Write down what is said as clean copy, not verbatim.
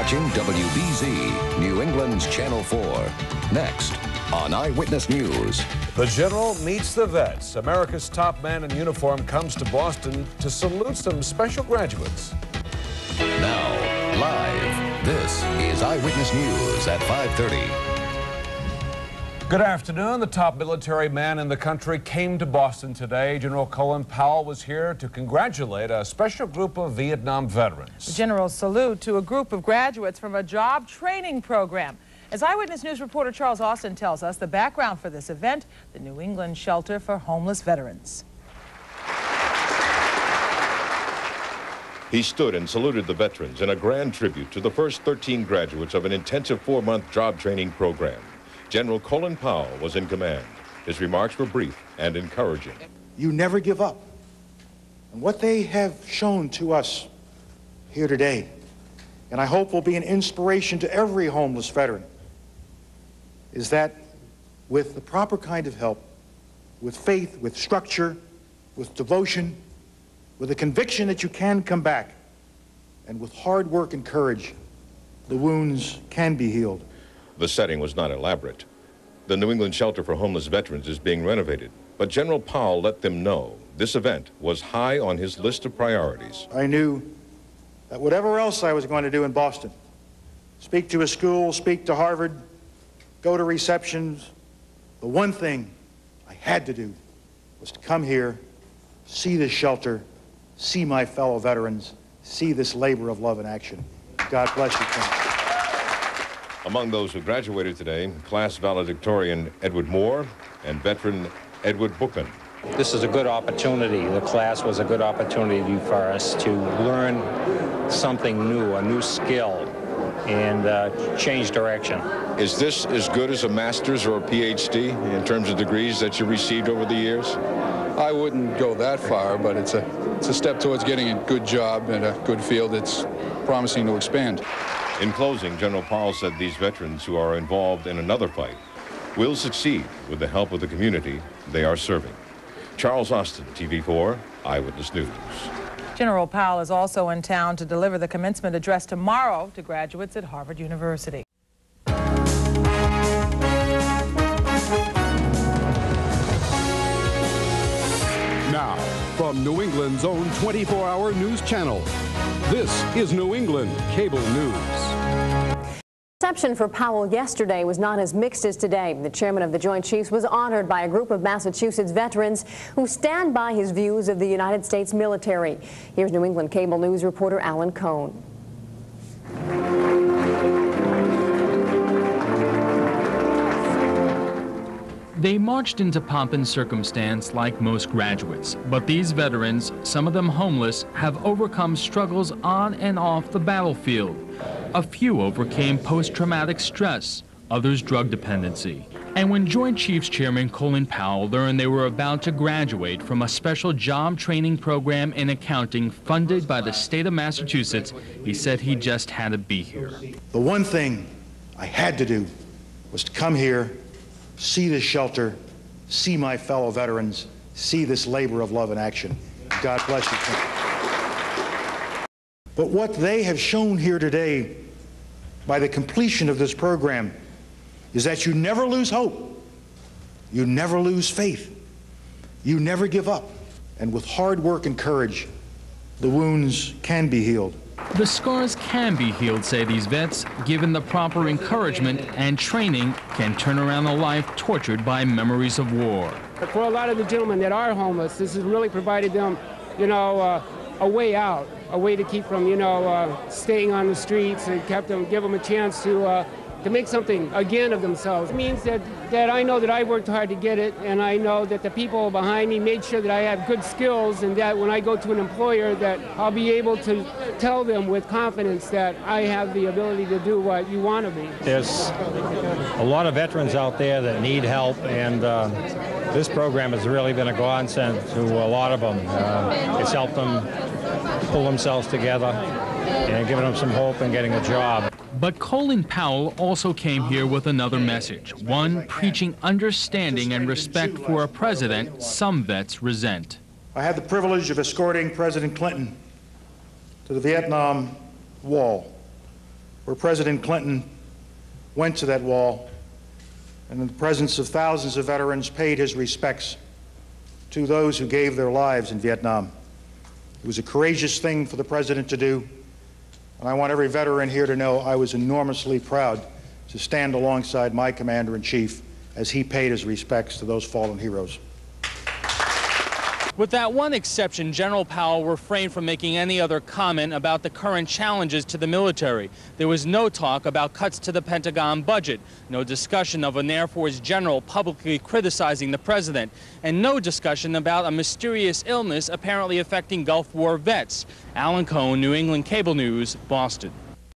watching WBZ, New England's Channel 4. Next on Eyewitness News. The General meets the vets. America's top man in uniform comes to Boston to salute some special graduates. Now, live, this is Eyewitness News at 5:30. Good afternoon. The top military man in the country came to Boston today. General Colin Powell was here to congratulate a special group of Vietnam veterans. The General's salute to a group of graduates from a job training program. As Eyewitness News reporter Charles Austin tells us, the background for this event, the New England Shelter for Homeless Veterans. He stood and saluted the veterans in a grand tribute to the first 13 graduates of an intensive 4-month job training program. General Colin Powell was in command. His remarks were brief and encouraging. You never give up. And what they have shown to us here today, and I hope will be an inspiration to every homeless veteran, is that with the proper kind of help, with faith, with structure, with devotion, with a conviction that you can come back, and with hard work and courage, the wounds can be healed. The setting was not elaborate. The New England Shelter for Homeless Veterans is being renovated, but General Powell let them know this event was high on his list of priorities. I knew that whatever else I was going to do in Boston, speak to a school, speak to Harvard, go to receptions, the one thing I had to do was to come here, see this shelter, see my fellow veterans, see this labor of love in action. God bless you. Among those who graduated today, class valedictorian Edward Moore and veteran Edward BOOKMAN. This is a good opportunity. The class was a good opportunity for us to learn something new, a new skill, and change direction. Is this as good as a master's or a PhD in terms of degrees that you received over the years? I wouldn't go that far, but it's a step towards getting a good job in a good field that's promising to expand. In closing, General Powell said these veterans who are involved in another fight will succeed with the help of the community they are serving. Charles Austin, TV4, Eyewitness News. General Powell is also in town to deliver the commencement address tomorrow to graduates at Harvard University. Now, from New England's own 24-hour news channel, this is New England Cable News. The reception for Powell yesterday was not as mixed as today. The chairman of the Joint Chiefs was honored by a group of Massachusetts veterans who stand by his views of the United States military. Here's New England Cable News reporter Alan Cohn. They marched into pomp and circumstance like most graduates, but these veterans, some of them homeless, have overcome struggles on and off the battlefield. A few overcame post-traumatic stress, others drug dependency. And when Joint Chiefs Chairman Colin Powell learned they were about to graduate from a special job training program in accounting funded by the state of Massachusetts, he said he just had to be here. The one thing I had to do was to come here, see this shelter, see my fellow veterans, see this labor of love in action. God bless you. But what they have shown here today by the completion of this program is that you never lose hope, you never lose faith, you never give up, and with hard work and courage, the wounds can be healed. The scars can be healed, say these vets, given the proper encouragement and training can turn around a life tortured by memories of war. For a lot of the gentlemen that are homeless, this has really provided them, a way out, a way to keep from, staying on the streets, and give them a chance to make something again of themselves. It means that I know that I worked hard to get it, and I know that the people behind me made sure that I have good skills, and that when I go to an employer that I'll be able to tell them with confidence that I have the ability to do what you want of me. There's a lot of veterans out there that need help, and this program has really been a godsend to a lot of them. It's helped them pull themselves together and given them some hope in getting a job. But Colin Powell also came here with another message, one preaching understanding and respect for a president some vets resent. I had the privilege of escorting President Clinton to the Vietnam Wall. where President Clinton went to that wall and in the presence of thousands of veterans paid his respects to those who gave their lives in Vietnam. It was a courageous thing for the president to do, and I want every veteran here to know I was enormously proud to stand alongside my commander-in-chief as he paid his respects to those fallen heroes. With that one exception, General Powell refrained from making any other comment about the current challenges to the military. There was no talk about cuts to the Pentagon budget, no discussion of an Air Force general publicly criticizing the president, and no discussion about a mysterious illness apparently affecting Gulf War vets. Alan Cohn, New England Cable News, Boston.